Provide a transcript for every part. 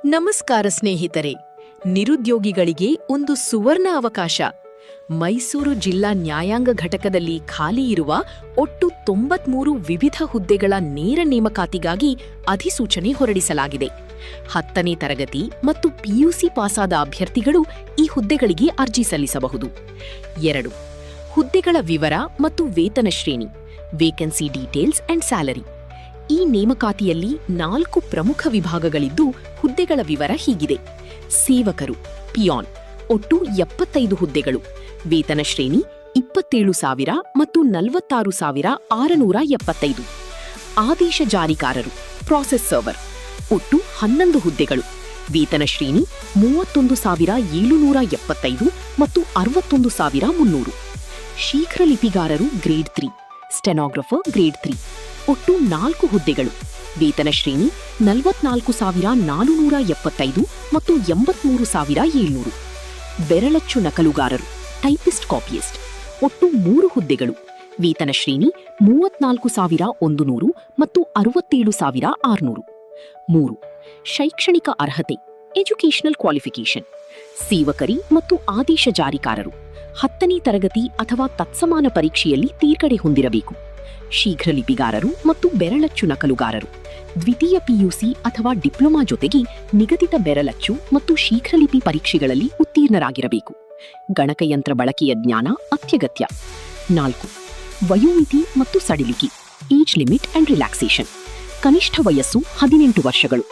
ನಮಸ್ಕಾರ ಸ್ನೇಹಿತರೆ, ನಿರುದ್ಯೋಗಿಗಳಿಗೆ ಒಂದು ಸುವರ್ಣ ಅವಕಾಶ. ಮೈಸೂರು ಜಿಲ್ಲಾ ನ್ಯಾಯಾಂಗ ಘಟಕದಲ್ಲಿ ಖಾಲಿ ಇರುವ ಒಟ್ಟು 93 ವಿವಿಧ ಹುದ್ದೆಗಳ ನೇರ ನೇಮಕಾತಿಗಾಗಿ ಅಧಿಸೂಚನೆ ಹೊರಡಿಸಲಾಗಿದೆ. 10ನೇ ತರಗತಿ ಮತ್ತು ಪಿಯುಸಿ ಪಾಸಾದ ಅಭ್ಯರ್ಥಿಗಳು ಈ ಹುದ್ದೆಗಳಿಗೆ ಅರ್ಜಿ ಸಲ್ಲಿಸಬಹುದು. 2. ಹುದ್ದೆಗಳ ವಿವರ ಮತ್ತು ವೇತನ ಶ್ರೇಣಿ, ವೇಕೆನ್ಸಿ ಡೀಟೇಲ್ಸ್ ಅಂಡ್ ಸ್ಯಾಲರಿ. ಈ ನೇಮಕಾತಿಯಲ್ಲಿ 4 ಪ್ರಮುಖ ವಿಭಾಗಗಳಿದ್ದು ಹುದ್ದೆಗಳ ವಿವರ ಹೀಗಿದೆ. ಸೇವಕರು ಪಿಯಾನ್, ಒಟ್ಟು 75 ಹುದ್ದೆಗಳು. ವೇತನ ಶ್ರೇಣಿ 27,000 ಮತ್ತು 46,675. ಆದೇಶ ಜಾರಿಕಾರರು ಪ್ರಾಸೆಸ್ ಸರ್ವರ್, ಒಟ್ಟು 11 ಹುದ್ದೆಗಳು. ವೇತನ ಶ್ರೇಣಿ 31,775 ಮತ್ತು 61,300. ಶೀಘ್ರ ಲಿಪಿಗಾರರು ಗ್ರೇಡ್ 3, ಸ್ಟೆನೋಗ್ರಫರ್ ಗ್ರೇಡ್ 3, ಒಟ್ಟು 4 ಹುದ್ದೆಗಳು. ವೇತನ ಶ್ರೇಣಿ 44,475 ಮತ್ತು 83,700. ಬೆರಳಚ್ಚು ನಕಲುಗಾರರು ಟೈಪಿಸ್ಟ್ ಕಾಪಿಯಿಸ್ಟ್, ಒಟ್ಟು 3 ಹುದ್ದೆಗಳು. ವೇತನ ಶ್ರೇಣಿ 34,100 ಮತ್ತು 67,600. 3. ಶೈಕ್ಷಣಿಕ ಅರ್ಹತೆ ಎಜುಕೇಷನಲ್ ಕ್ವಾಲಿಫಿಕೇಷನ್. ಸೇವಕರಿ ಮತ್ತು ಆದೇಶ ಜಾರಿಕಾರರು 10ನೇ ತರಗತಿ ಅಥವಾ ತತ್ಸಮಾನ ಪರೀಕ್ಷೆಯಲ್ಲಿ ತೇರ್ಗಡೆ ಹೊಂದಿರಬೇಕು. ಶೀಘ್ರ ಲಿಪಿಗಾರರು ಮತ್ತು ಬೆರಳಚ್ಚು ನಕಲುಗಾರರು ದ್ವಿತೀಯ ಪಿಯುಸಿ ಅಥವಾ ಡಿಪ್ಲೊಮಾ ಜೊತೆಗೆ ನಿಗದಿತ ಬೆರಳಚ್ಚು ಮತ್ತು ಶೀಘ್ರಲಿಪಿ ಪರೀಕ್ಷೆಗಳಲ್ಲಿ ಉತ್ತೀರ್ಣರಾಗಿರಬೇಕು. ಗಣಕಯಂತ್ರ ಬಳಕೆಯ ಜ್ಞಾನ ಅತ್ಯಗತ್ಯ. 4. ವಯೋಮಿತಿ ಮತ್ತು ಸಡಿಲಿಕೆ ಏಜ್ ಲಿಮಿಟ್ ಅಂಡ್ ರಿಲ್ಯಾಕ್ಸೇಷನ್. ಕನಿಷ್ಠ ವಯಸ್ಸು 18 ವರ್ಷಗಳು.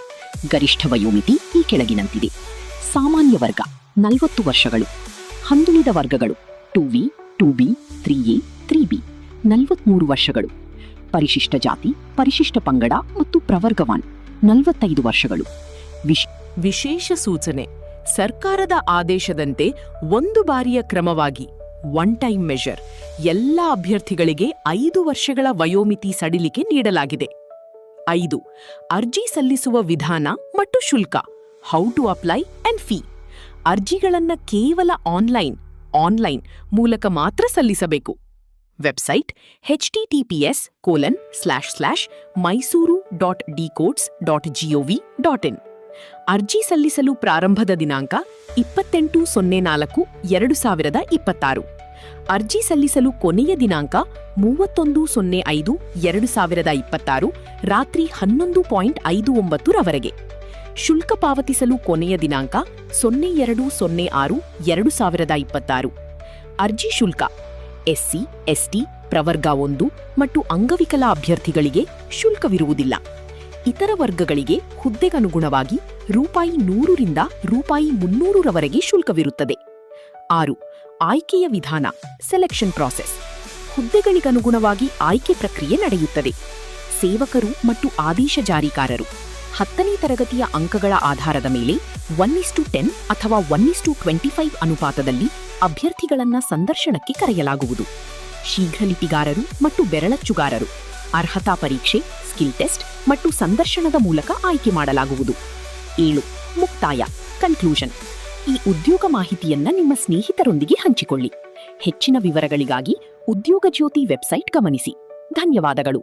ಗರಿಷ್ಠ ವಯೋಮಿತಿ ಈ ಕೆಳಗಿನಂತಿದೆ. ಸಾಮಾನ್ಯ ವರ್ಗ 40 ವರ್ಷಗಳು. ಹಿಂದುಳಿದ ವರ್ಗಗಳು 2V, 2B, 3A, 3B 43 ವರ್ಷಗಳು. ಪರಿಶಿಷ್ಟ ಜಾತಿ, ಪರಿಶಿಷ್ಟ ಪಂಗಡ ಮತ್ತು ಪ್ರವರ್ಗವಾನ್ 45 ವರ್ಷಗಳು. ವಿಶೇಷ ಸೂಚನೆ: ಸರ್ಕಾರದ ಆದೇಶದಂತೆ ಒಂದು ಬಾರಿಯ ಕ್ರಮವಾಗಿ ಒನ್ ಟೈಮ್ ಮೆಷರ್ ಎಲ್ಲ ಅಭ್ಯರ್ಥಿಗಳಿಗೆ 5 ವರ್ಷಗಳ ವಯೋಮಿತಿ ಸಡಿಲಿಕೆ ನೀಡಲಾಗಿದೆ. 5. ಅರ್ಜಿ ಸಲ್ಲಿಸುವ ವಿಧಾನ ಮತ್ತು ಶುಲ್ಕ. How to apply and fee. ಅರ್ಜಿಗಳನ್ನ ಕೇವಲ ಆನ್ಲೈನ್ ಮೂಲಕ ಮಾತ್ರ ಸಲ್ಲಿಸಬೇಕು. Website https://mysuru.dcodes.gov.in. ಅರ್ಜಿ ಸಲ್ಲಿಸಲು ಪ್ರಾರಂಭದ ದಿನಾಂಕ 28/04/2026. ಅರ್ಜಿ ಸಲ್ಲಿಸಲು ಕೊನೆಯ ದಿನಾಂಕ 31/05/2026 ರಾತ್ರಿ 11:59 ರವರೆಗೆ. ಶುಲ್ಕ ಪಾವತಿಸಲು ಕೊನೆಯ ದಿನಾಂಕ 02/06/2026. ಅರ್ಜಿ ಶುಲ್ಕ: ಎಸ್ಸಿ, ಎಸ್ಟಿ, ಪ್ರವರ್ಗ 1 ಮತ್ತು ಅಂಗವಿಕಲ ಅಭ್ಯರ್ಥಿಗಳಿಗೆ ಶುಲ್ಕವಿರುವುದಿಲ್ಲ. ಇತರ ವರ್ಗಗಳಿಗೆ ಹುದ್ದೆಗನುಗುಣವಾಗಿ ₹100 ರಿಂದ ₹300 ರವರೆಗೆ ಶುಲ್ಕವಿರುತ್ತದೆ. 6. ಆಯ್ಕೆಯ ವಿಧಾನ ಸೆಲೆಕ್ಷನ್ ಪ್ರಾಸೆಸ್. ಹುದ್ದೆಗಳಿಗನುಗುಣವಾಗಿ ಆಯ್ಕೆ ಪ್ರಕ್ರಿಯೆ ನಡೆಯುತ್ತದೆ. ಸೇವಕರು ಮತ್ತು ಆದೇಶ ಜಾರಿಕಾರರು 10ನೇ ತರಗತಿಯ ಅಂಕಗಳ ಆಧಾರದ ಮೇಲೆ 1:10 ಅಥವಾ 1:25 ಅನುಪಾತದಲ್ಲಿ ಅಭ್ಯರ್ಥಿಗಳನ್ನ ಸಂದರ್ಶನಕ್ಕೆ ಕರೆಯಲಾಗುವುದು. ಶೀಘ್ರ ಲಿಪಿಗಾರರು ಮತ್ತು ಬೆರಳಚ್ಚುಗಾರರು ಅರ್ಹತಾ ಪರೀಕ್ಷೆ, ಸ್ಕಿಲ್ ಟೆಸ್ಟ್ ಮತ್ತು ಸಂದರ್ಶನದ ಮೂಲಕ ಆಯ್ಕೆ ಮಾಡಲಾಗುವುದು. 7. ಮುಕ್ತಾಯ ಕನ್ಕ್ಲೂಷನ್. ಈ ಉದ್ಯೋಗ ಮಾಹಿತಿಯನ್ನ ನಿಮ್ಮ ಸ್ನೇಹಿತರೊಂದಿಗೆ ಹಂಚಿಕೊಳ್ಳಿ. ಹೆಚ್ಚಿನ ವಿವರಗಳಿಗಾಗಿ ಉದ್ಯೋಗ ಜ್ಯೋತಿ ವೆಬ್ಸೈಟ್ ಗಮನಿಸಿ. ಧನ್ಯವಾದಗಳು.